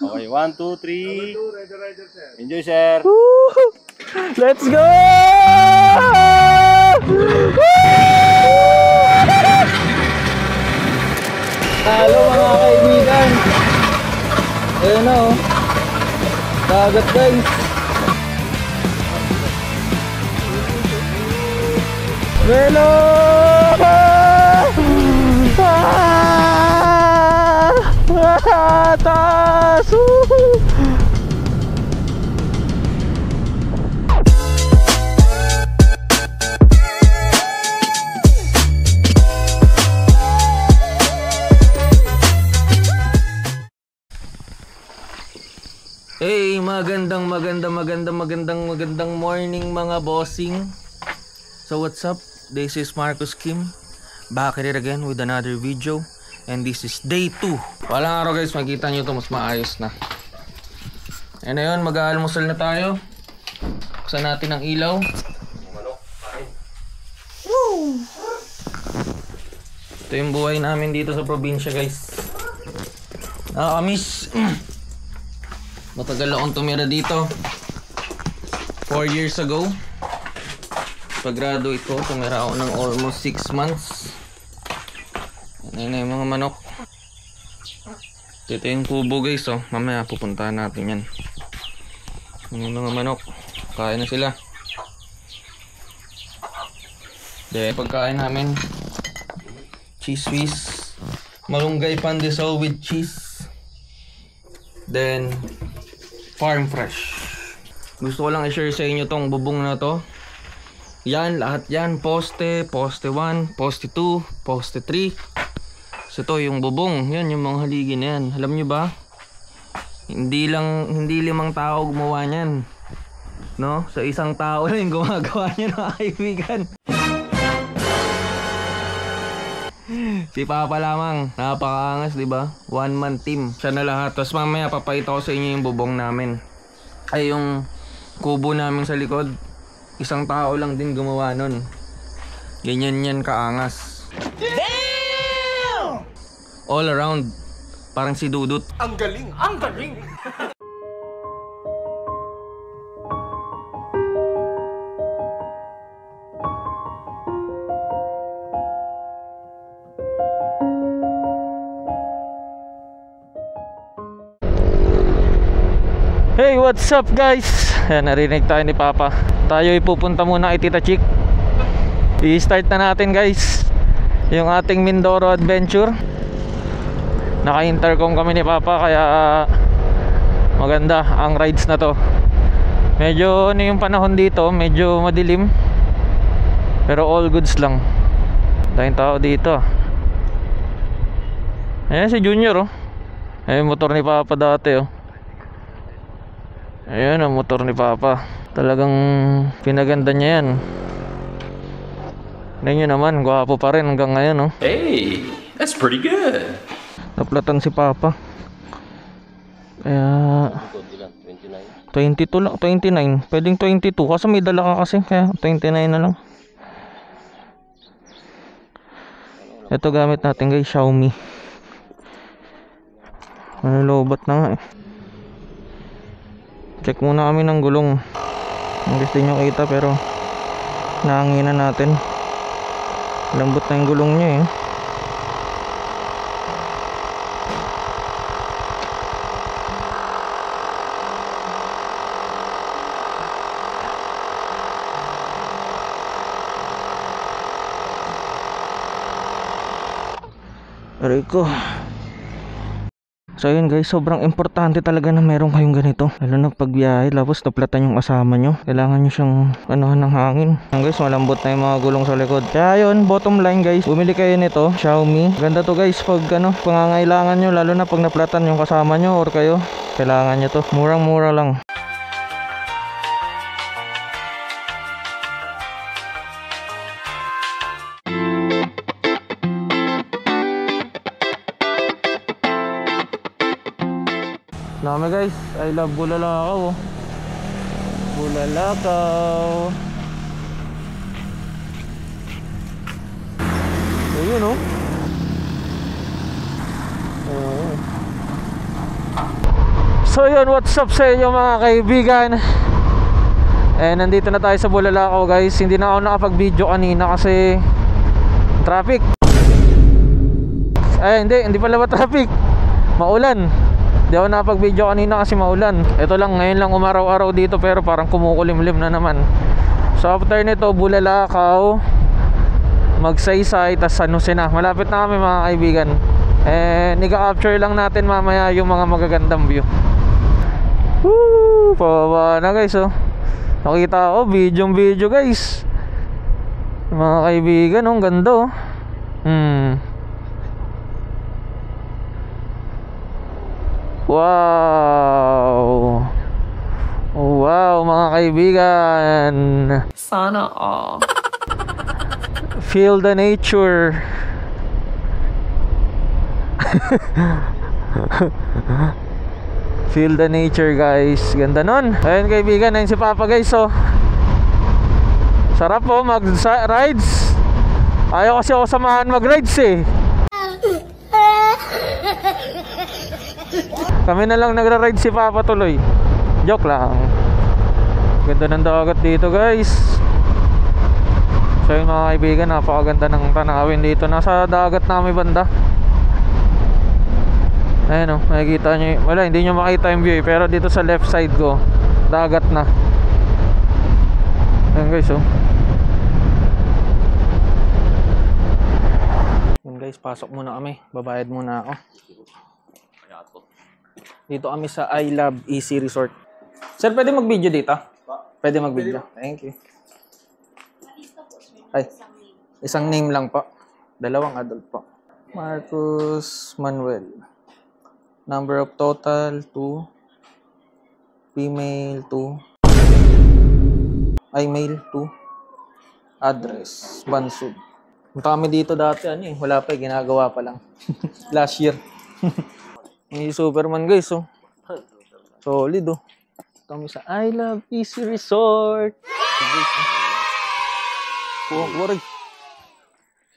Okay, 1, 2, 3. Enjoy, sir. Let's go! Halo mga kaibigan. Ayun na oh. Dagat guys. Velo! Taas! Hey, magandang morning mga bossing. So what's up? This is Marcus Kim, back at it again with another video. And this is day 2. Walang araw guys, makikita nyo ito, mas maayos na. And ayun, mag-aalmusal na tayo. Buksan natin ang ilaw. Woo! Ito yung buhay namin dito sa probinsya guys. Nakakamiss. Matagal akong tumira dito. 4 years ago pag-graduate ko, tumira ako ng almost 6 months. Yan na yung mga manok. Ito yung kubo guys oh. Mamaya pupuntahan natin yan. Yung mga manok, kain na sila. Then pagkain namin, cheese whiz, malunggay pandesal with cheese. Then farm fresh. Gusto ko lang i-share sa inyo tong bubong na to. Yan, lahat yan, poste 1, poste 2, poste 3. So ito yung bubong, yan yung mga haligi na yan. Alam nyo ba? Hindi 5 tao gumawa niyan. No? So isang tao lang yung gumagawa niyan mga kaibigan. Si Papa lamang, napakaangas, di ba? One man team. Siya na lahat. Tapos mamaya papakita ko sa inyo yung bubong namin. Ay yung kubo namin sa likod. Isang tao lang din gumawa nun. Ganyan yan kaangas. Damn! All around. Parang si Dudut. Ang galing! Ang galing! Hey, what's up guys? Ayan, narinig tayo ni Papa. Tayo ipupunta muna kay Tita Chick. I-start na natin guys yung ating Mindoro adventure. Naka-intercom kami ni Papa, kaya maganda ang rides na to. Medyo yung panahon dito, medyo madilim, pero all goods lang. Daming tao dito. Ayan si Junior oh. Ayan yung motor ni Papa dati oh. Ayan ang motor ni Papa. Talagang pinaganda niya yan. Tingnan nyo naman, gwapo pa rin hanggang ngayon oh. Hey, that's pretty good. Naplatan si Papa. Kaya 22 lang, 29. Pwedeng 22 kasi may dala ka kasi. Kaya 29 na lang. Ito gamit natin guys, Xiaomi. Lobat na nga eh. Check muna kami ng gulong. Ang gusto nyo kita pero nahanginan natin. Lambot na yung gulong niya eh. Aray ko. So yun guys, sobrang importante talaga na meron kayong ganito, lalo na pagbiyahe tapos naplatan yung kasama nyo. Kailangan nyo siyang anuhan ng hangin. Ayan guys, malambot na yung mga gulong sa likod. Kaya yun, bottom line guys, bumili kayo nito, Xiaomi. Ganda to guys pag pangangailangan nyo, lalo na pag naplatan yung kasama nyo or kayo. Kailangan nyo to, murang mura lang. Dami guys, I love Bulalakaw. Bulalakaw. Ayun oh. So yun, what's up sa inyo mga kaibigan? Nandito na tayo sa Bulalakaw guys. Hindi na ako nakapag-video kanina kasi traffic. Hindi pala ba traffic? Maulan. Hindi ako nakapag-video kanina kasi maulan. Ito lang, ngayon lang umaraw-araw dito pero parang kumukulimlim na naman. So after nito, Bulalakaw, Magsaysay, tas San Jose na. Malapit na kami mga kaibigan. Nika-capture lang natin mamaya yung mga magagandang view. Woo! Pababa na guys oh. Nakita ko, video guys. Mga kaibigan, ang ganda oh. Wow. Wow mga kaibigan. Sana all. Feel the nature. Feel the nature guys. Ganda nun. Ayun kaibigan, ayun si Papa guys oh. Sarap oh mag-rides. Ayaw kasi ako samahan mag-rides eh. Kami na lang nagra-ride si Papa tuloy. Joke lang. Ganda ng dagat dito guys. So yun mga kaibigan, napakaganda ng tanawin dito. Nasa dagat namin banda. Ayan o, makikita nyo. Wala, hindi nyo makita yung view pero dito sa left side ko, dagat na. Ayan guys o. Ayan guys, pasok muna kami. Babayad muna ako. Dito kami sa I Love Easy Resort. Sir, pwede mag-video dito? Pwede mag-video. Thank you. Ay, isang name lang po. Dalawang adult po. Marcus Manuel. Number of total 2. Female 2. Ay, male 2. Address Bansud. Punta kami dito dati wala pa ginagawa pa lang. Last year. May Superman guys oh. Solid oh. Kami sa I Love Easy Resort. Kuwari.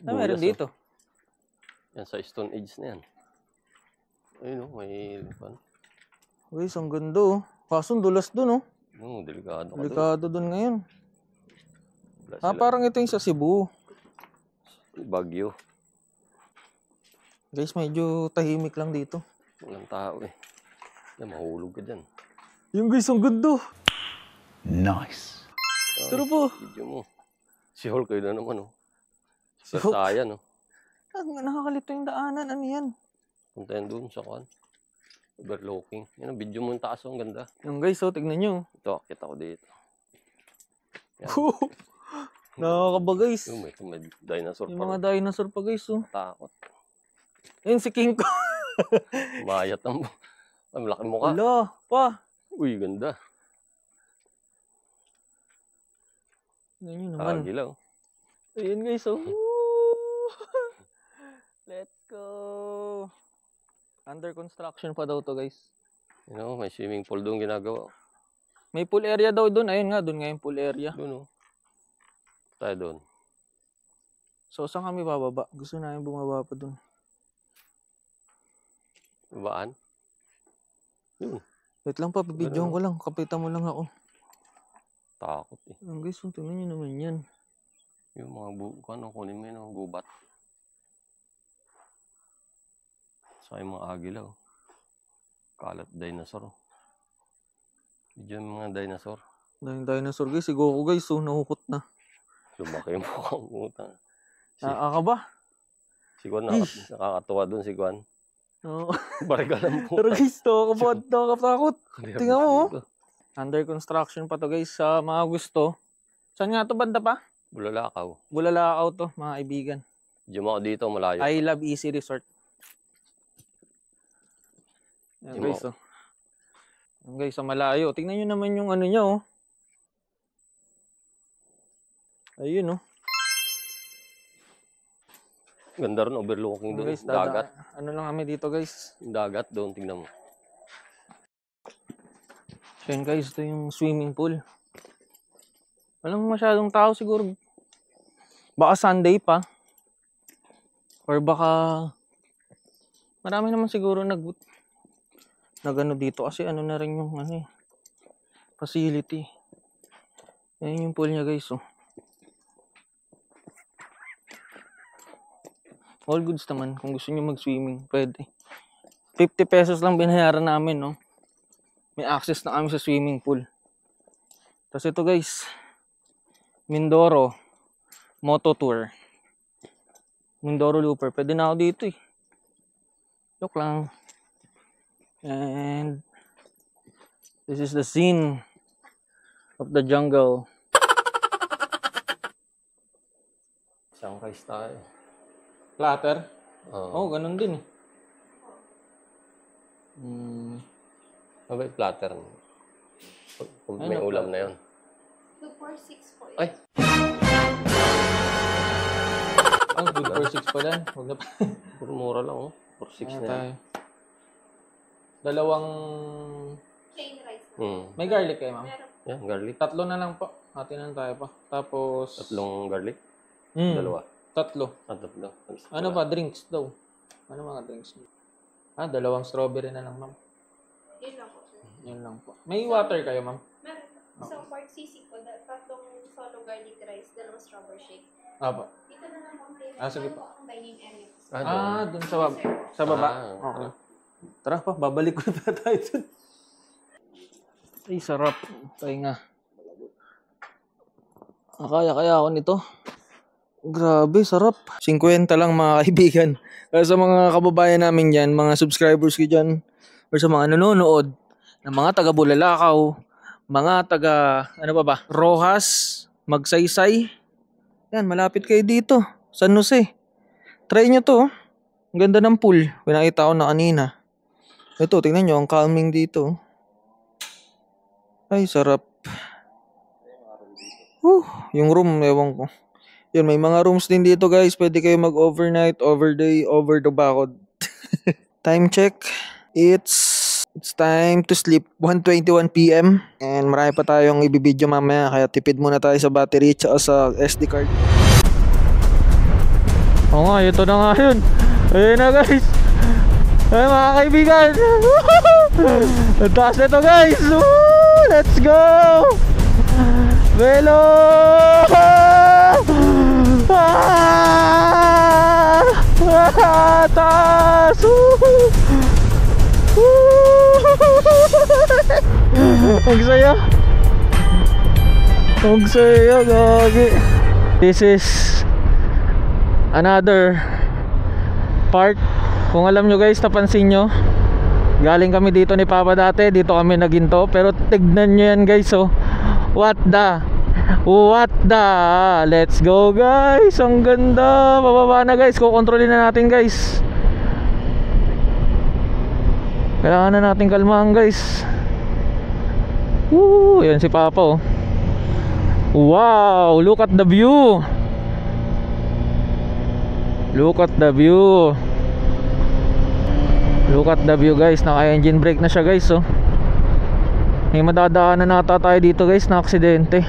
Meron dito. Yan sa Stone Age na yan. Ayun o, may pan. Guys, ang ganda oh. Kaso dulas dun oh. Delikado ka Delikado dun ngayon. Wala Parang ito yung sa Cebu. Bagyo. Guys, medyo tahimik lang dito. Walang tao eh. Yan, mahulog ka dyan. Yung guys, ang ganda. Nice. Turo po. Video mo. Si Hulk kayo na naman oh. Si Sa Hulk? Sayan oh. Nakakalito yung daanan. Ano yan? Punta yan doon sa kwan. Overlooking. Yan ang video mo yung taas oh. Ang ganda. Yung guys, oh, tignan nyo. Ito, kita ko dito. Yan. Nakakaba guys. Yung may dinosaur Yung pa. mga dinosaur pa guys oh. Takot. Ayun si King Kong. Mayat ang... Ay, malaki mo ka. Wala pa. Uy, ganda. Tignan nyo naman. Agilaw. Ayun guys oh. Let's go. Under construction pa daw to guys. You know, may swimming pool doon ginagawa. May pool area daw doon. Ayun nga, doon nga yung pool area. Doon oh. Tayo doon. So saan kami bababa? Gusto namin bumaba pa doon. Babaan? Yun. Wait lang pa, bibidyohan ko lang. Kapitan mo lang ako. Takot eh. Ang guys, tingnan nyo naman yan. Yung mga kunin mo yun, gubat. Sa yung mga agilaw. Kalat dinosaur. Medyo yung mga dinosaur. Dahil dinosaur guys, si Goku guys, so nahukot na. Lumaki mo kang utang. Nakaka ba? Si Kwan, nakakatuwa dun si Kwan. Oo. Bariga lang po. Pero guys, nakakatakot. Tingnan mo oh. Under construction pa to guys, sa mga gusto. Saan nga to banda pa? Bulalakaw. Bulalakaw to, mga kaibigan. Diyan ako dito, malayo. I Love Easy Resort. Yan Diyan guys oh. Yan guys, sa malayo. Tingnan nyo naman yung ano niya oh. Ayun oh. Ganda rin, overlooking doon. Guys, Dagat. ano lang kami dito guys. Yung dagat doon, tingnan mo. So yun guys, ito yung swimming pool. Walang masyadong tao siguro. Baka Sunday pa. Or baka marami naman siguro nagano dito kasi ano na rin yung ano, facility. Ayan yung pool niya guys. Oh. All goods naman. Kung gusto nyo mag-swimming, pwede. 50 pesos lang binayaran namin, no? May access na kami sa swimming pool. Tapos ito guys, Mindoro Moto Tour. Mindoro Looper. Pwede na ako dito eh. Joke lang. And this is the scene of the jungle. Isang guys tayo. Platter? Oo. Oh, ganun din eh. Abay, platter. Kung may Ano, ulam na yun. 246 po. Ay! Ang good for 6 pa lang. Huwag na pa. Puro mura lang, oh. 4-6 na yan. Tayo. Dalawang... Plain rice. May garlic kayo, ma'am? Meron. Yan, garlic. 3 na lang po. Hati na tayo pa. Tapos... 3 garlic. Mm, 2. 3. 3. Ano ba? Drinks daw. Ano mga drinks? 2 strawberry na lang, ma'am. Yun lang po, sir. Yun lang po. May water kayo, ma'am? Meron. Isang pork sisig po. 3 solo garlic rice. 2 strawberry shake. Apa. Dito na lang po. Sige po. Ang dining area. Dun sa baba. Okay. Tara pa, babalik ko na tayo dun. Ay, sarap. Pahinga. Kaya ako nito. Grabe, sarap. 50 lang mga kaibigan. Kaya sa mga kababayan namin dyan, mga subscribers ko dyan, or sa mga nanonood, ng mga taga Bulalakaw, mga taga, ano ba, Rojas, Magsaysay. Yan, malapit kayo dito. San Jose. Try nyo to. Ang ganda ng pool. Pinakita ko na kanina. Ito, tingnan nyo, ang calming dito. Ay, sarap. Yung room, ewan ko. Yun, may mga rooms din dito guys. Pwede kayo mag-overnight, overday, over the bakod. Time check. It's time to sleep. 1:21 PM. And marami pa tayong ibibideo mamaya. Kaya tipid muna tayo sa battery at sa SD card. Oo nga, ito na nga yun. Ayun na guys. Ay mga kaibigan. Ang taas na ito guys. Woo! Let's go! Velo! Taas! Ang saya! Ang saya, gagi! This is another part. Kung alam nyo guys, napansin nyo, galing kami dito ni Papa dati, dito kami naginto. Pero tignan nyo yan guys, oh. What the? Let's go guys. Ang ganda. Bababa na guys. Kukontrolin na natin guys. Kailangan na natin kalmahan guys. Woo, yan si Papa, oh. Wow, look at the view. Look at the view. Look at the view guys. Naka-engine brake na siya guys, oh. May madadaanan nata tayo dito guys na aksidente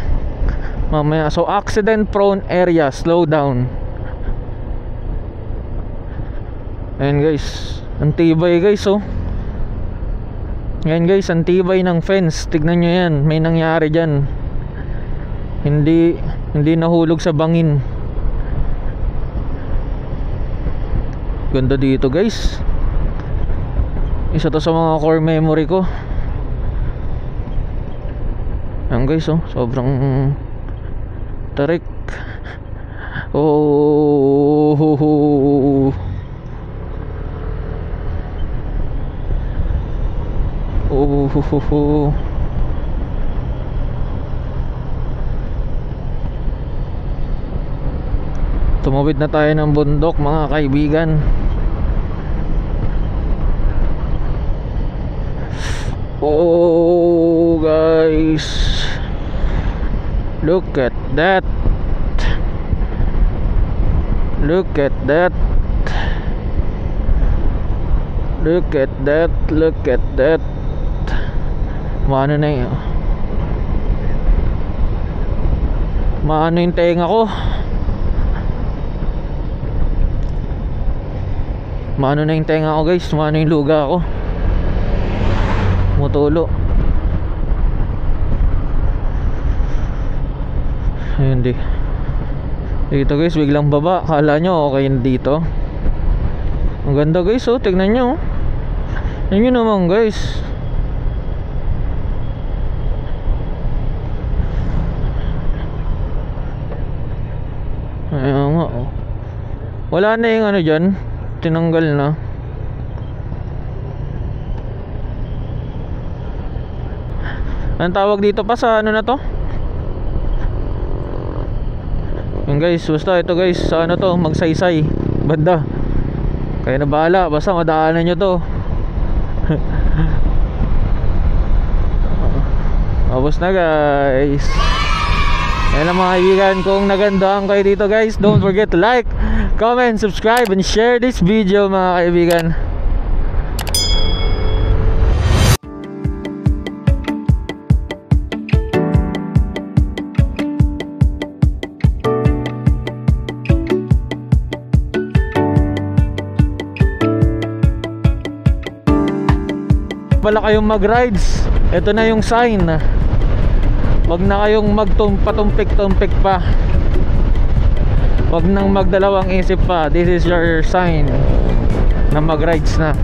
mamaya. So accident prone area, slow down. Ayan guys, ang tibay guys, oh. Ayan guys, ang tibay ng fence. Tignan nyo yan, may nangyari dyan. Hindi nahulog sa bangin. Ganda dito guys. Isa to sa mga core memory ko. Ayan guys, oh, sobrang tarik. Oh, tumawid na tayo ng bundok mga kaibigan. Oh guys, look at that. Look at that. Look at that. Look at that. Maano na yun? Maano yung tenga ko? Maano na yung tenga ko guys? Maano yung luga ko? Mutulo. Ayun di. Dito guys, biglang baba. Kala nyo okay na dito. Ang ganda guys, oh. Tignan nyo, oh. Yun yun naman guys. Ayun nga, oh. Wala na yung ano dyan. Tinanggal na. Anong tawag dito pa sa ano na to? Yun guys, basta ito guys, sa ano to, Magsaysay banda. Kaya na bahala, basta madaanan nyo to. Tapos na guys. Yan ang mga kaibigan, kung nagandahan kayo dito guys, don't forget to like, comment, subscribe, and share this video mga kaibigan. Wala kayong mag-rides, ito na yung sign. Wag na kayong magpatumpik-tumpik pa. Wag nang magdalawang isip pa. This is your sign na mag-rides na.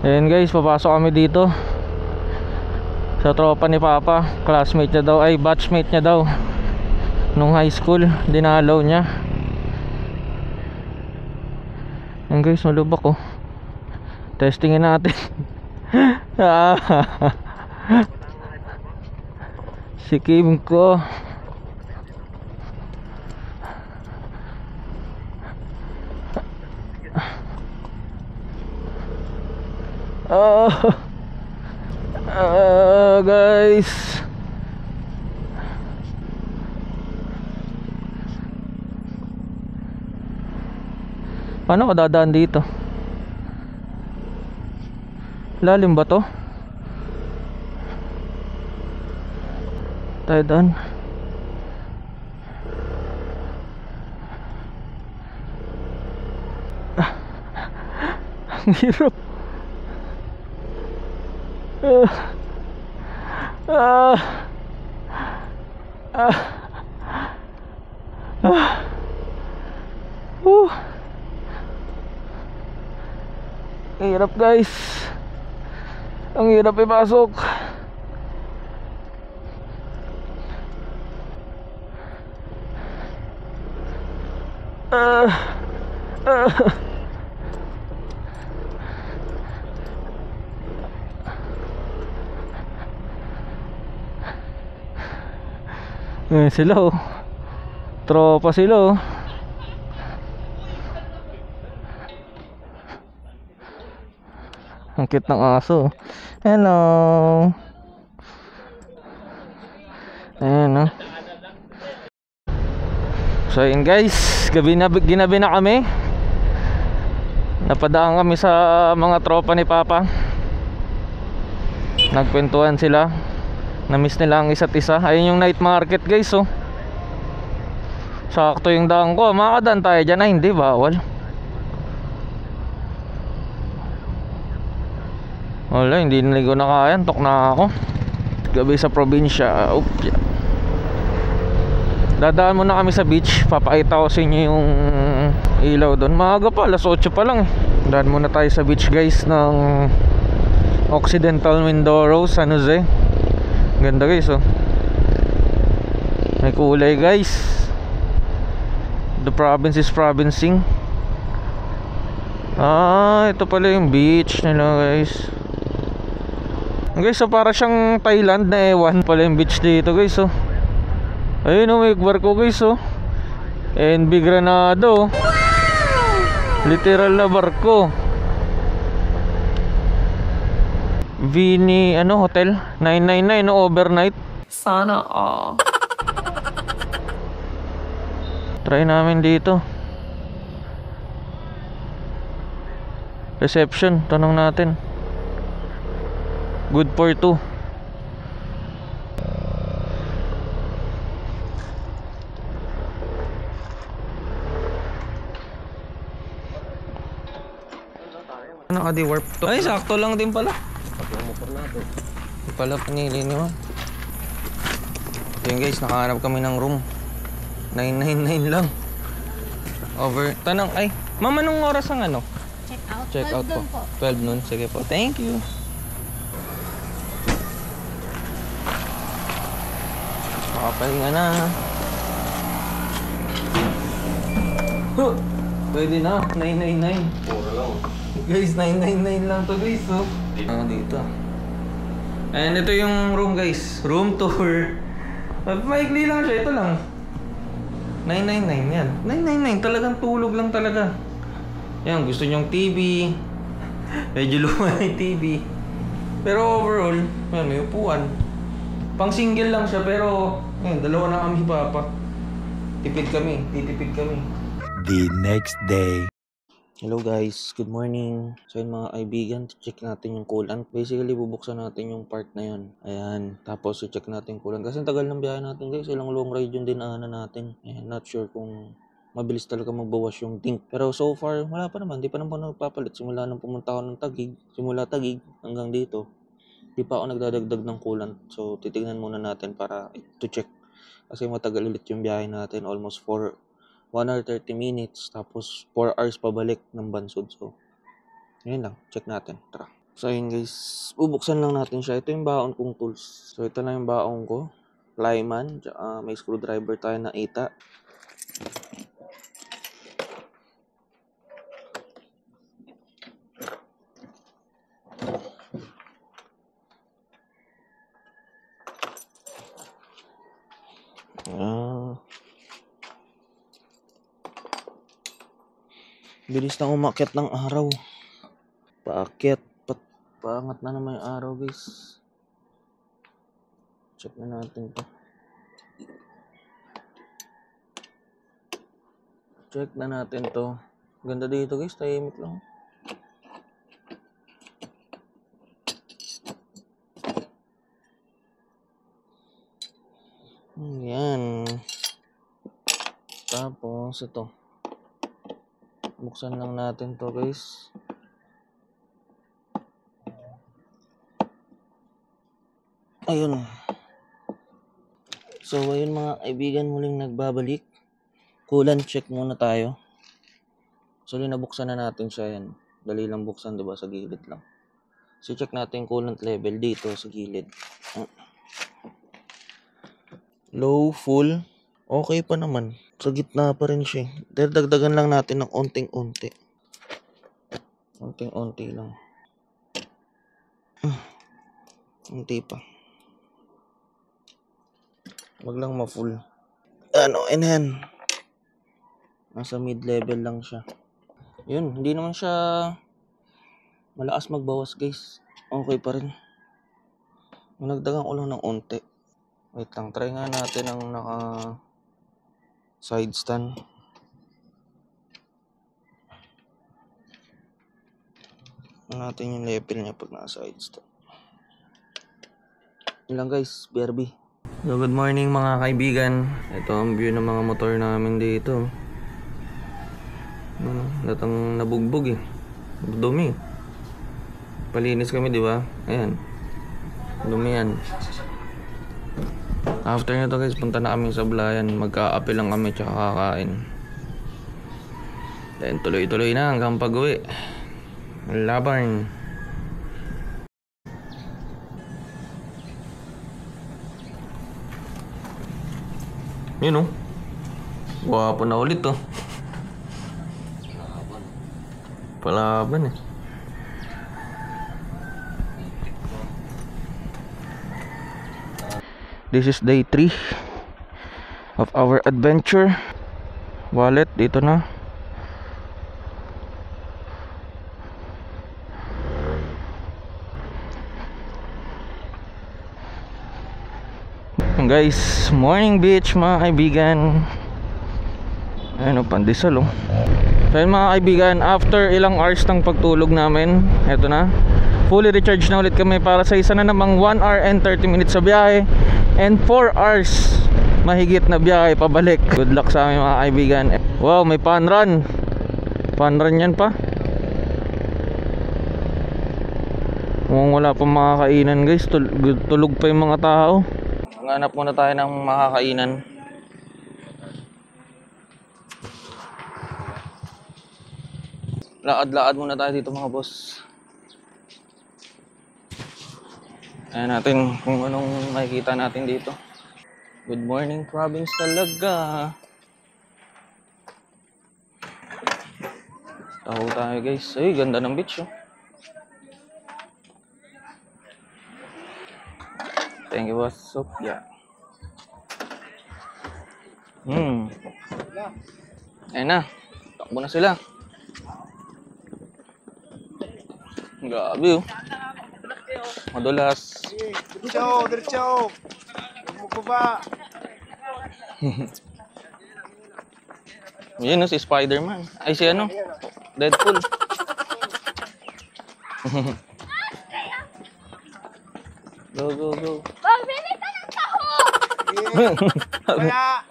Ayan guys, papasok kami dito sa tropa ni Papa. Classmate niya daw, ay batchmate niya daw nung high school, dinalaw niya. Yan guys, malubak oh. Testingin natin. Si Kim ko. Guys, paano ko dadaan dito? Lalim ba to? Tayo daan. Ang hirap. Ang hirap guys. Ang hirap ipasok. Ngayon sila oh. Tropa sila oh. Ang cute ng aso. Hello. Ayan oh. So yun guys, ginabi na kami. Napadaan kami sa mga tropa ni Papa. Nagkwentuhan sila. Na-miss nila ang isa't isa. Ayun yung night market guys oh. Sakto yung daan ko. Makakadaan tayo dyan na hindi bawal. Wala, hindi naligo na kaya. Antok na ako. Gabi sa probinsya. Oops. Dadaan muna kami sa beach. Papakita ko sa inyo yung ilaw doon. Maaga pa, alas 8 pa lang eh. Daan muna tayo sa beach guys ng Occidental Mindoro, San Jose. Ganda guys oh. May kulay guys. The province is provincing. Ito pala yung beach nila guys. Guys, so para siyang Thailand na ewan pala yung beach dito guys oh. Ayun oh, may barko guys oh. NB Granado. Literal na barko. Vini ano hotel 999 no, overnight. Sana all. Try namin dito. Reception, tanong natin. Good for 2. Naka-dewarp to. Ay, sakto lang din pala. Pati ang motor natin. Hindi pala pinili niyo. Yun guys, nakahanap kami ng room. 999 lang. Over. Tanong, ay, ma'am, anong oras ang ano? Check out. Check out po. 12 noon. Sige po. Thank you. Makapahinga na. Huh! Pwede na. 999. Puro lang. Guys, 999 lang to guys. Oh. Dito. And ito yung room guys. Room tour. Maikli lang siya. Ito lang. 999 yan. 999. Talagang tulog lang talaga. Yan. Gusto nyong TV. Medyo luma yung TV. Pero overall, yan, may upuan. Pang single lang siya pero yan, dalawa na kami papa. Tipid kami. Titipid kami. The next day. Hello guys, good morning. So yun mga kaibigan, check natin yung coolant. Basically, bubuksan natin yung part na yun. Ayan, tapos check natin yung coolant. Kasi tagal ng biyahe natin guys, ilang long ride yung dinaanan natin. Ayan, not sure kung mabilis talaga magbawas yung tank. Pero so far, wala pa naman. Di pa naman nagpapalit. Simula nang pumunta ako ng Taguig, simula Taguig hanggang dito, di pa ako nagdadagdag ng coolant. So titignan muna natin para to check. Kasi matagal ulit yung biyahe natin, almost 1 hour 30 minutes, tapos 4 hours pabalik ng Bansod. So, yun lang. Check natin. Tara. So, yun guys. Bubuksan lang natin siya. Ito yung baon kong tools. So, ito na yung baon ko. Plyman. May screwdriver tayo na 8. Bilis na umakyat ng araw. Paakyat. Paangat na naman yung araw guys. Check na natin to. Check na natin to. Ganda dito guys. Tahimik lang. Yan. Tapos ito. Buksan lang natin to guys. Ayun. So ayun mga kaibigan, muling nagbabalik. Coolant check muna tayo. So nabuksan na natin siya yan. Dali lang buksan, diba? Sa gilid lang. So check natin yung coolant level dito sa gilid. Low, full. Okay pa naman. Sa gitna pa rin siya. Dagdagan lang natin ng onting-unti. Onting-unti lang. Unti pa. Wag lang ma-full. Enhan. Nasa mid-level lang siya. Yun, hindi naman siya malakas magbawas guys. Okay pa rin. Nagdagan ko lang ng onti. Wait lang, try nga natin ang naka side stand. Natin yung level niya pag nasa side stand. Yun lang guys, BRB. So good morning mga kaibigan. Ito ang view ng mga motor namin dito. Datang nabugbog eh. Dumi. Palinis kami, di ba? Ayan. Dumi yan. After nito guys, punta na kami sa Blayan. Magka-ape lang kami tsaka kakain. Then tuloy-tuloy na hanggang pag-uwi. Laban. Yun oh. Wapo na ulit oh. Palaban eh. This is day 3 of our adventure. Wallet dito na. Guys, morning beach mga kaibigan. Ayun o, Pandesal oh. So yun mga kaibigan, after ilang hours ng pagtulog namin, eto na, fully recharged na ulit kami para sa isa na namang 1 hour and 30 minutes sa biyahe and 4 hours mahigit na biyahe pabalik. Good luck sa amin mga kaibigan. Wow, may fun run. Fun run yan pa. Mukhang wala pang makakainan guys. Tulog pa yung mga tao. Maghanap muna tayo ng makakainan. Lakad-lakad muna tayo dito mga boss. Ayan natin kung anong makikita natin dito. Good morning province talaga. Taho tayo guys. Ay, ganda ng beach oh. Thank you boss. So, yeah. Ayan na. Takbo na sila. Grabe oh. Madulas. Diretso! Bumubaba! Yun oh, si Spider-Man. Ay, si ano? Deadpool. Go, go, go. Magbili ka ng taho! Kaya!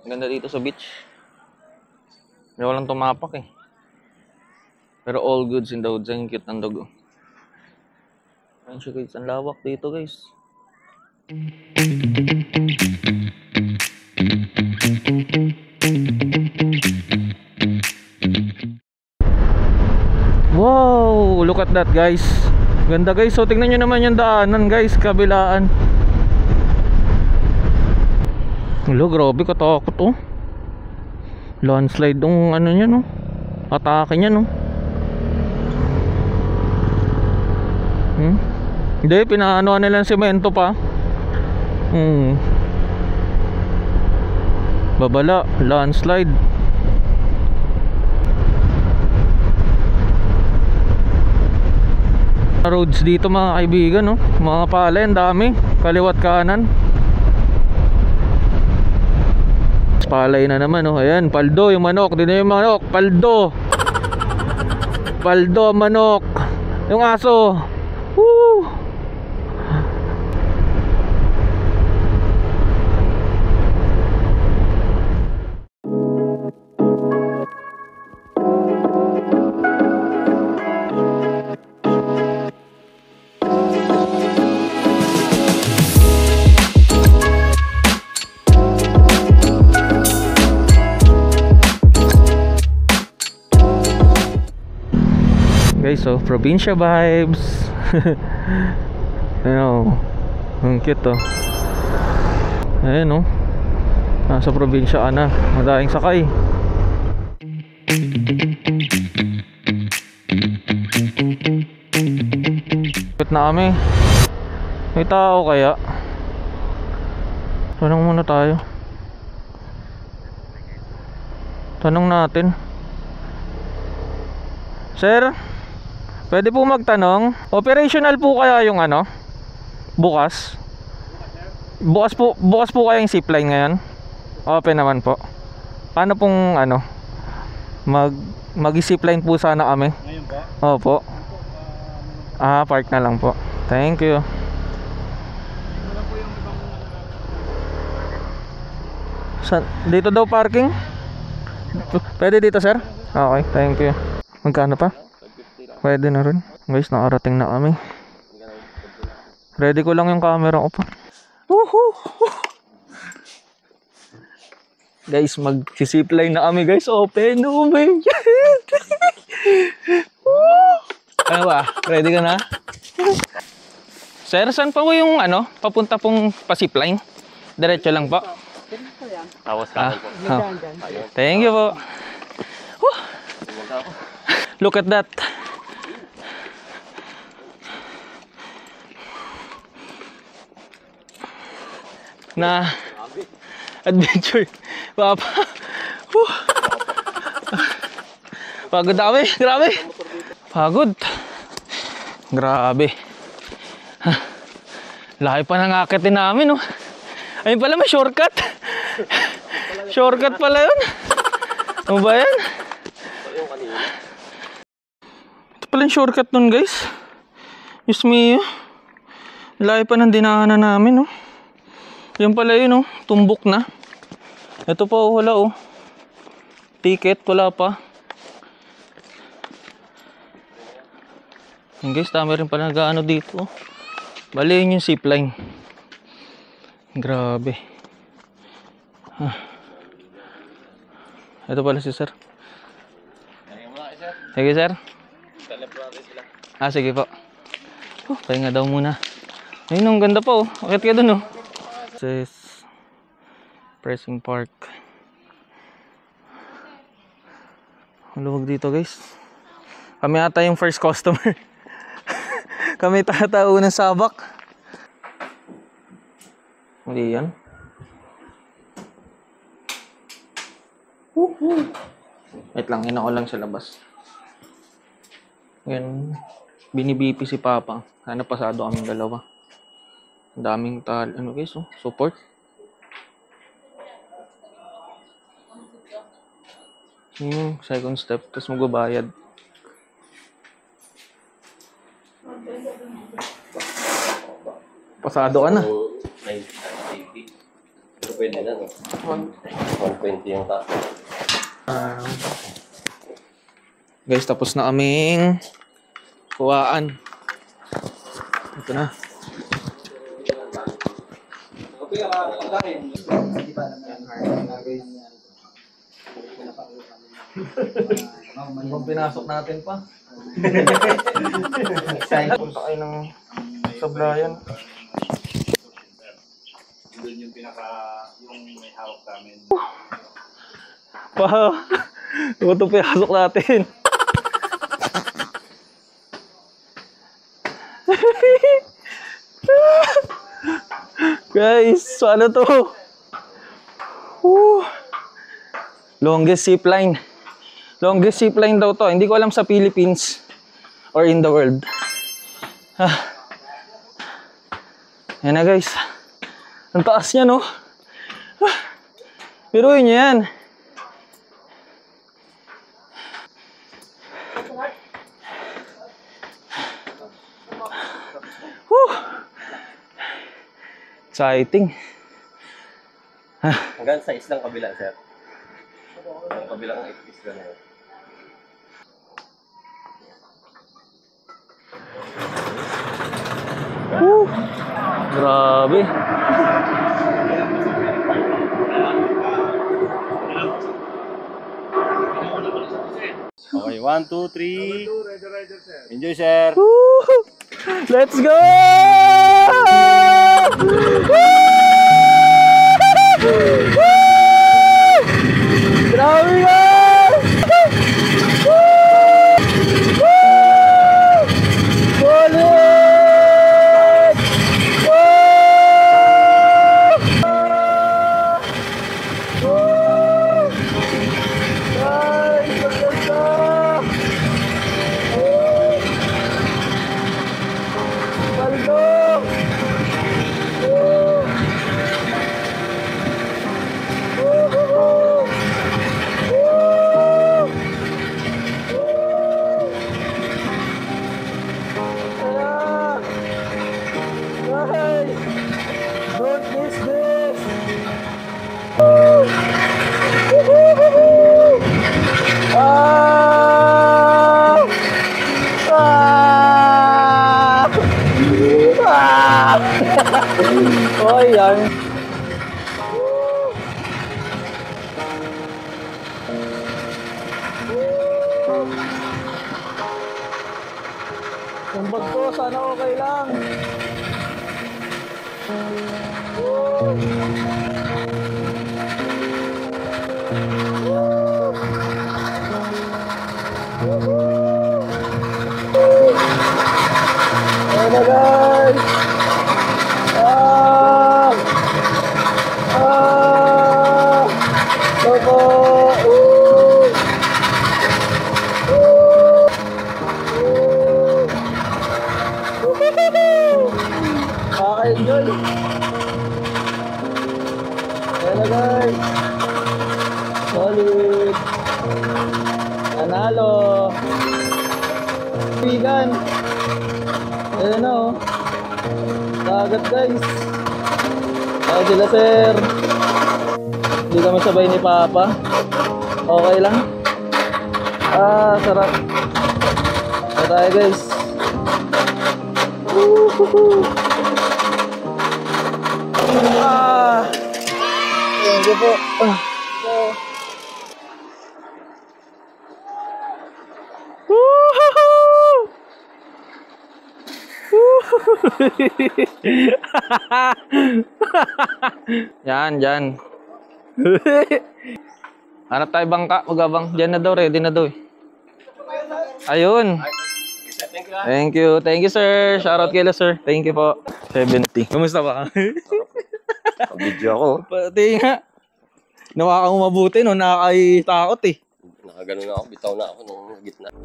Ganda dito sa beach. May walang tumapak eh. Pero all goods in the woods. Ang cute ng dog oh. Ayan siya guys. Ang lawak dito guys. Wow! Look at that guys. Ganda guys. So tingnan nyo naman yung daanan guys. Kabilaan. Hello, grabe katakot oh. Landslide yung ano niya no. Atake niya no. Hindi, pinaano nila ng semento pa. Babala, landslide. Roads dito mga kaibigan no. Mga pala, ang dami. Kaliwat kanan. Palay na naman oh. Ayan, paldo yung manok. Dito yung manok, paldo. Paldo ang manok. Yung aso. Woo! Guys, so probinsya vibes. Ano, ang cute oh. Ayan oh. Nasa probinsya ka na. Madaling sakay. Ikot na kami. May tao kaya? Tanong muna tayo. Tanong natin. Sir, pwede po magtanong, operational po kaya yung ano? Bukas? Bukas po kaya yung zipline ngayon? Open naman po. Paano pong ano? Mag-zipline po sana kami. Ngayon po? Opo. Park na lang po. Thank you. Dito daw parking? Pwede dito sir? Okay, thank you. Magkano pa? Pwede na rin. Guys, nakarating na kami. Ready ko lang yung camera ko pa. Woohoo! Guys, mag-zipline na kami guys. Open, open. Ano ba? Ready ka na? Sir, saan pa po yung ano? Papunta pong pa-zipline? Diretso lang po. Tapos kanan po. Thank you po. Woo! Look at that. Na adventure. Papa. Pagod kami. Grabe. Pagod. Grabe. Laki pa ng akitin namin, oh. Ayun pala, may shortcut. Shortcut pala yun. Ano ba yan? Ito pala yung shortcut nun, guys. Diyos me, laki pa ng dinahanan namin, oh. Yan pala yun, oh. Tumbok na. Ito pa, wala oh. Ticket, wala pa. Yan guys, dami rin pala nag-ano dito. Bali yun yung zipline. Grabe. Ito pala si sir. Sige sir. Sige po. Pahinga daw muna. Ayun, ang ganda pa oh. Akit ka dun oh. This is Pressing Park. Maluwag dito guys. Kami ata yung first customer. Kami tatao ng sabak. Mali yan. Wait lang, ina ko lang sa labas. Yan. Binibipi si Papa. Sana pasado kaming dalawa. Ang daming ano guys oh, support. Second step, tapos magbabayad. Pasado ka na. Pero pwede na, no? 120 yung taas. Guys, tapos na kaming kuhaan. Ito na. Ibang pinasok natin pa. Punta kayo ng sablayan. Doon yung yung may hawak namin. Wow! Ito pinasok natin. Guys, so ano to? Longest zipline. Longest zipline daw to. Hindi ko alam sa Philippines or in the world. Yan na guys. Ang taas niya no. Pero yun yan. Exciting. Hanggang sa islang kabila, sir. Ang kabilang isla na yun. Grabe. Okay, 1, 2, 3. Enjoy, sir. Let's go! Grabe guys! Solid! Guys, maganda! Paldo! Don't miss this! Oh, yan. Yung bag ko, sana okay lang. Ayan na guys! Lobo! Enjoy! Ayan na guys! Solid! Nanalo! Vegan! Ayan na oh! Dagat guys! Ayan sila sir! Hindi kami sabay ni Papa. Okay lang. Ah, sarap. Ano tayo guys? Ah! Thank you po. Yan, dyan. Hanap tayo bangka, magabang. Dyan na daw, ready na daw eh. Ayun. Thank you. Thank you, sir. Shoutout kayo, sir. Thank you po. 70. Kamusta ba? Video ako. Pati nga. Nawa kang mabuti, no? Nakakaitakot eh. Nakagano na ako, bitaw na ako nung gitna.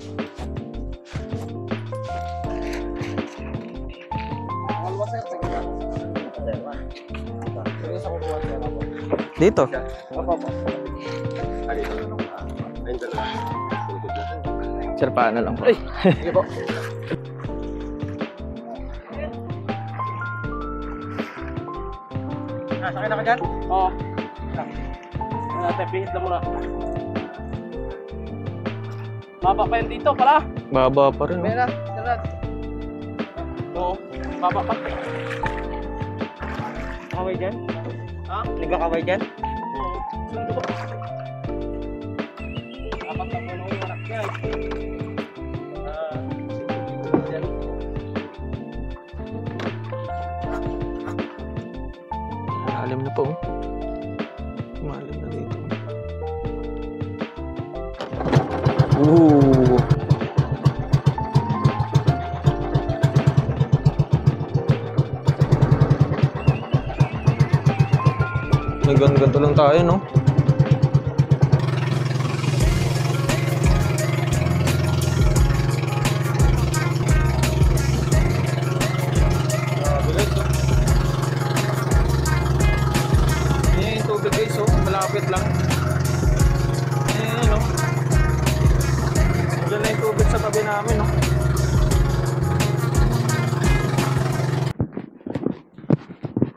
Dito. Sir, paano lang po? Ay! Sige po. Sakay na ka dyan? Oo. Tepihit lang muna. Baba pa yun dito pala. Baba pa rin. Mera, sarad. Oo, baba pa. Kaway dyan? Ha? Nagkakaway dyan? Oo. Sundo ko. Dapat lang mo yung anak niya. Malalim na po. Malalim na dito. Ooh. May ganto lang tayo, no? Yung tubig guys, oh, malapit lang. Ayan, oh. Diyan na yung tubig sa tabi namin, oh.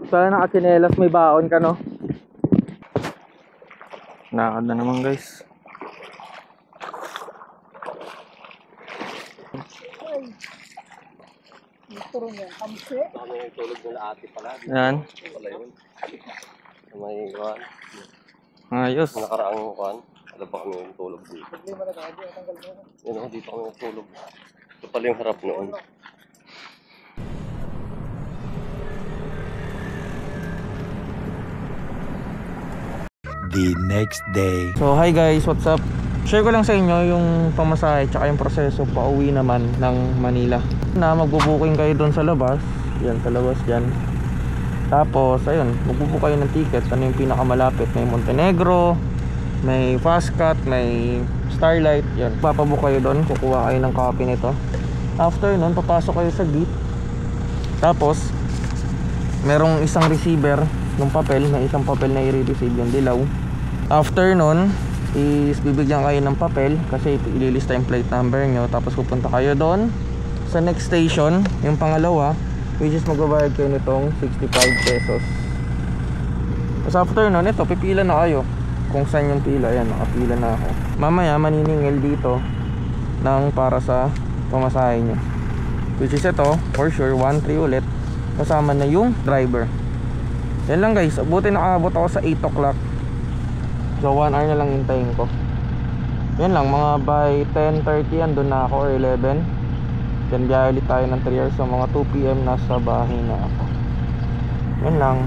Sana nakachinelas, may baon ka, no? Lakad na naman guys. Kami yung tulog nila ate pala. Yan. Wala yun. May kuhan. Ayos. Nakaraang kuhan. Wala pa kami yung tulog dito. Yun o, dito kami yung tulog. Ito pala yung harap noon. The next day. So hi guys, what's up? Share ko lang sa inyo yung pamasahe tsaka yung proseso pauwi naman ng Manila. Na magbubuking kayo doon sa labas. Yan sa labas dyan. Tapos ayun, magbubook kayo ng ticket. Ano yung pinakamalapit? May Montenegro, may Fastcat, may Starlight. Yan, papabook kayo doon. Kukuha kayo ng copy nito. After nun, papasok kayo sa gate. Tapos merong isang receiver ng papel, may isang papel na i-receive yung dilaw. After nun is bibigyan kayo ng papel kasi ililista yung plate number nyo. Tapos pupunta kayo doon sa next station, yung pangalawa, which is magbabayad kayo nitong 65 pesos. Tapos after nun, ito, pipila na kayo kung saan yung pila. Ayan, nakapila na ako. Mamaya maniningil dito ng para sa pamasahe nyo, which is ito, for sure 1-3 ulit, kasama na yung driver. Yan lang guys, buti nakaabot ako sa 8 o'clock. So 1 hour na lang hintayin ko. Yan lang, mga by 10:30 andun na ako or 11. Then biyahe ulit tayo ng 3 hours. So mga 2 PM nasa bahay na ako. Yan lang.